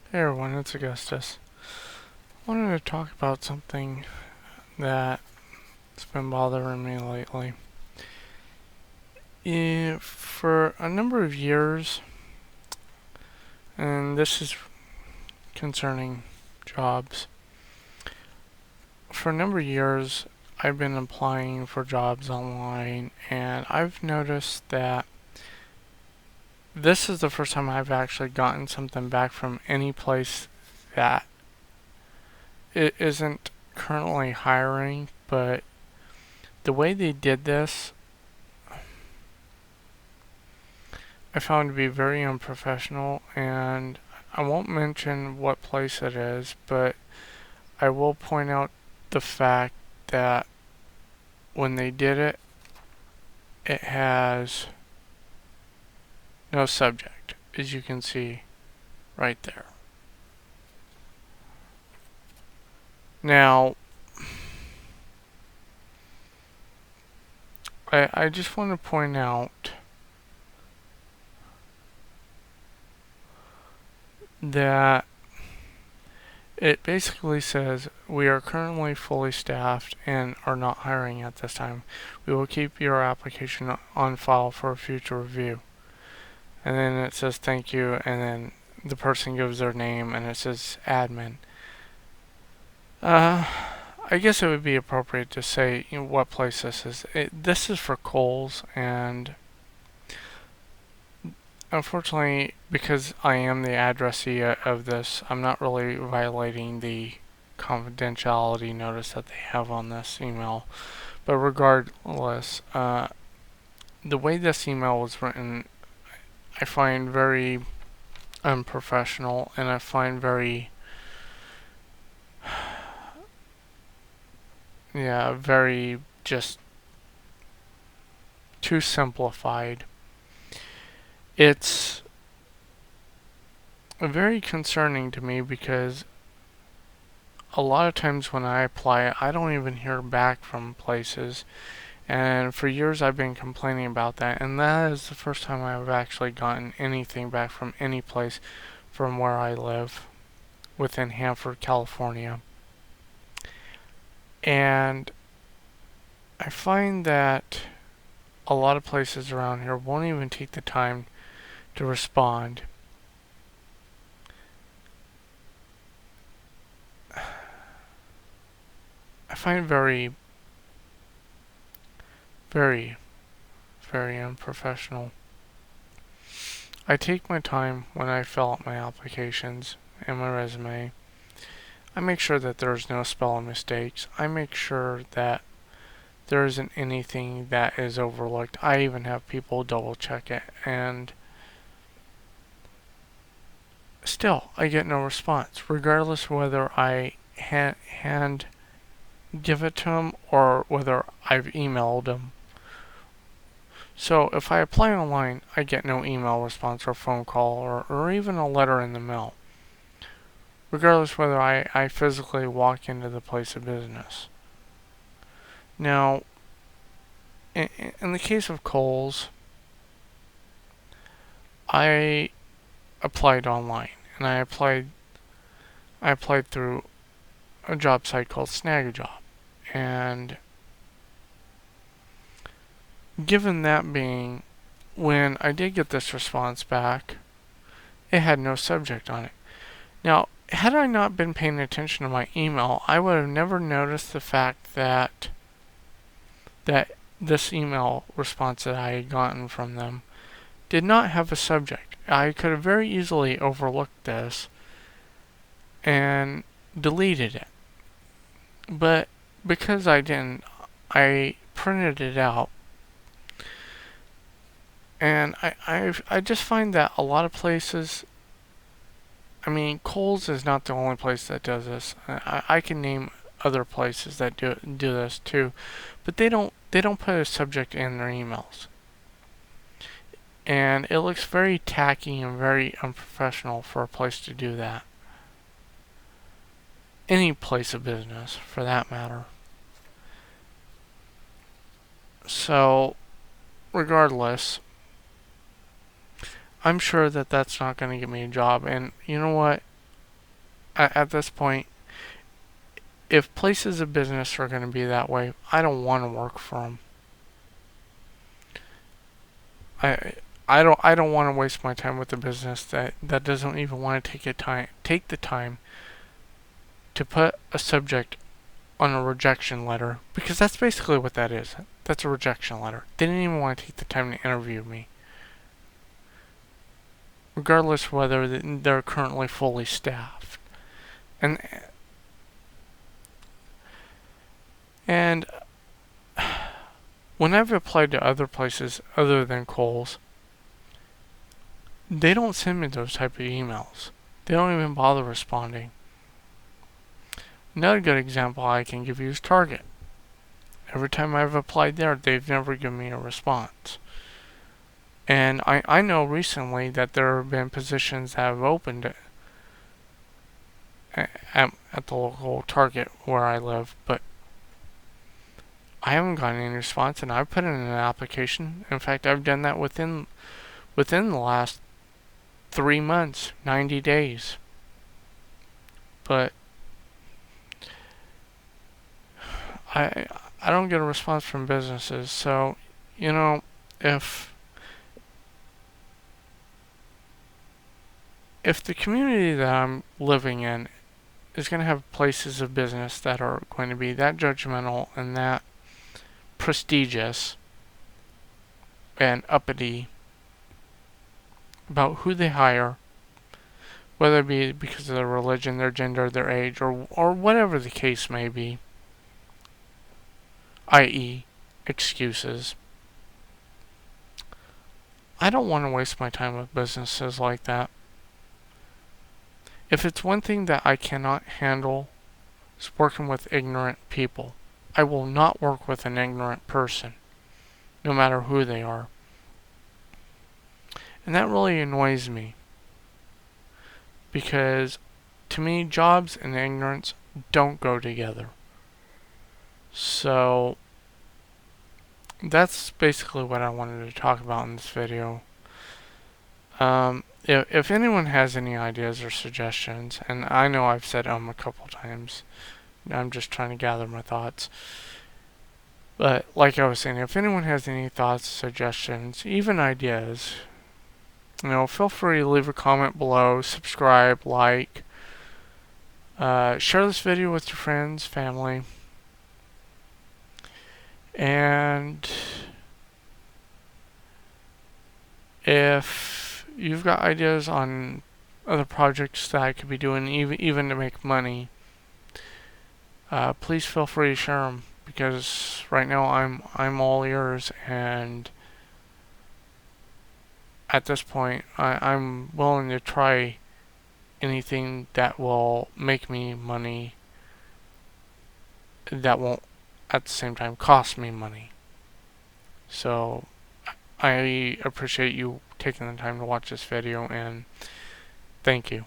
Hey everyone, it's Augustus. I wanted to talk about something that's been bothering me lately. For a number of years, and this is concerning jobs, for a number of years I've been applying for jobs online, and I've noticed that this is the first time I've actually gotten something back from any place that it isn't currently hiring, but the way they did this I found to be very unprofessional, and I won't mention what place it is, but I will point out the fact that when they did it, it has no subject, as you can see right there. Now, I just want to point out that it basically says, we are currently fully staffed and are not hiring at this time. We will keep your application on file for future review. And then it says thank you, and then the person gives their name, and it says admin. I guess it would be appropriate to say what place this is. This is for Kohl's, and unfortunately, because I am the addressee of this, I'm not really violating the confidentiality notice that they have on this email. But regardless, the way this email was written, I find very unprofessional, and I find very, very just too simplified. It's very concerning to me because a lot of times when I apply, I don't even hear back from places. And for years I've been complaining about that. And that is the first time I've actually gotten anything back from any place from where I live within Hanford, California. And I find that a lot of places around here won't even take the time to respond. I find it very, very, very unprofessional. I take my time when I fill out my applications and my resume. I make sure that there's no spelling mistakes. I make sure that there isn't anything that is overlooked. I even have people double check it, and still I get no response, regardless whether I hand give it to them or whether I've emailed them. So if I apply online, I get no email response or phone call or even a letter in the mail, regardless whether I physically walk into the place of business. Now, in the case of Kohl's, I applied online, and I applied through a job site called Snag a Job. And given that being, when I did get this response back, it had no subject on it. Now, had I not been paying attention to my email, I would have never noticed the fact that this email response that I had gotten from them did not have a subject. I could have very easily overlooked this and deleted it. But because I didn't, I printed it out. And I just find that a lot of places, I mean, Kohl's is not the only place that does this. I can name other places that do this too, but they don't put a subject in their emails, and it looks very tacky and very unprofessional for a place to do that. Any place of business, for that matter. So, regardless, I'm sure that that's not going to get me a job. And you know what? at this point, if places of business are going to be that way, I don't want to work for them. I I don't want to waste my time with a business that doesn't even want to take the time to put a subject on a rejection letter, because that's basically what that is. That's a rejection letter. They didn't even want to take the time to interview me, regardless whether they're currently fully staffed. And and when I've applied to other places other than Kohl's, they don't send me those type of emails. They don't even bother responding. Another good example I can give you is Target. Every time I've applied there, they've never given me a response. And I know recently that there have been positions that have opened at the local Target where I live, but I haven't gotten any response, and I've put in an application. In fact, I've done that within the last 3 months, 90 days. But I don't get a response from businesses. So, you know, if the community that I'm living in is going to have places of business that are going to be that judgmental and that prestigious and uppity about who they hire, whether it be because of their religion, their gender, their age, or whatever the case may be, i.e., excuses. I don't want to waste my time with businesses like that. If it's one thing that I cannot handle, is working with ignorant people. I will not work with an ignorant person, no matter who they are. And that really annoys me, because to me, jobs and ignorance don't go together. So that's basically what I wanted to talk about in this video. If anyone has any ideas or suggestions, and I know I've said a couple times, I'm just trying to gather my thoughts. But like I was saying, if anyone has any thoughts, suggestions, even ideas, feel free to leave a comment below, subscribe, like, share this video with your friends, family, and if you've got ideas on other projects that I could be doing, even to make money, please feel free to share them, because right now I'm all ears, and at this point I'm willing to try anything that will make me money, that won't at the same time cost me money. So I appreciate you taking the time to watch this video, and thank you.